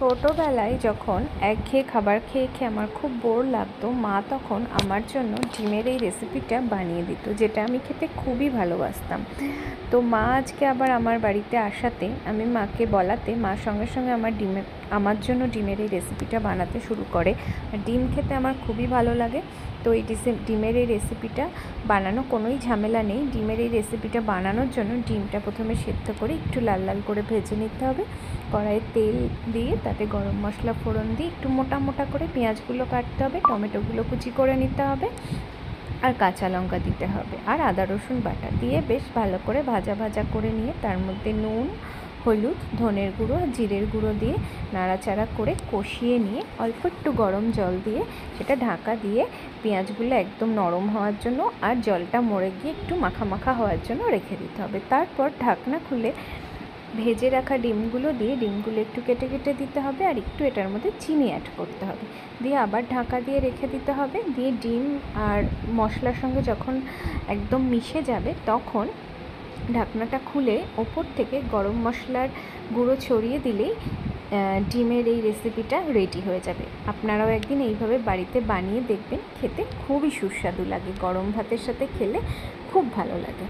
ছোটোবেলায় যখন একঘেয়ে খাবার খেয়ে খেয়ে আমার খুব বোর লাগতো, মা তখন আমার জন্য ডিমের এই রেসিপিটা বানিয়ে দিত, যেটা আমি খেতে খুবই ভালোবাসতাম। তো মা আজকে আবার আমার বাড়িতে আসাতে, আমি মাকে বলাতে মা সঙ্গে সঙ্গে আমার জন্য ডিমের এই রেসিপিটা বানাতে শুরু করে। আর ডিম খেতে আমার খুবই ভালো লাগে। তো এই ডিমের এই রেসিপিটা বানানো কোনোই ঝামেলা নেই। ডিমের এই রেসিপিটা বানানোর জন্য ডিমটা প্রথমে সেদ্ধ করে একটু লাল লাল করে ভেজে নিতে হবে। কড়াইয়ে তেল দিয়ে তাতে গরম মশলা ফোড়ন দিয়ে একটু মোটা মোটা করে পেঁয়াজগুলো কাটতে হবে, টমেটোগুলো কুচি করে নিতে হবে, আর কাঁচা লঙ্কা দিতে হবে, আর আদা রসুন বাটা দিয়ে বেশ ভালো করে ভাজা ভাজা করে নিয়ে তার মধ্যে নুন, হলুদ, ধনের গুঁড়ো, জিরের গুঁড়ো দিয়ে নাড়াচাড়া করে কষিয়ে নিয়ে অল্প একটু গরম জল দিয়ে সেটা ঢাকা দিয়ে পেঁয়াজগুলো একদম নরম হওয়ার জন্য আর জলটা মরে গিয়ে একটু মাখা মাখা হওয়ার জন্য রেখে দিতে হবে। তারপর ঢাকনা খুলে ভেজে রাখা ডিমগুলো দিয়ে ডিমগুলো একটু কেটে কেটে দিতে হবে, আর একটু এটার মধ্যে চিনি অ্যাড করতে হবে, দিয়ে আবার ঢাকা দিয়ে রেখে দিতে হবে। দিয়ে ডিম আর মশলার সঙ্গে যখন একদম মিশে যাবে তখন ঢাকনাটা খুলে ওপর থেকে গরম মশলার গুঁড়ো ছড়িয়ে দিলেই ডিমের এই রেসিপিটা রেডি হয়ে যাবে। আপনারাও একদিন এইভাবে বাড়িতে বানিয়ে দেখবেন, খেতে খুবই সুস্বাদু লাগে, গরম ভাতের সাথে খেলে খুব ভালো লাগে।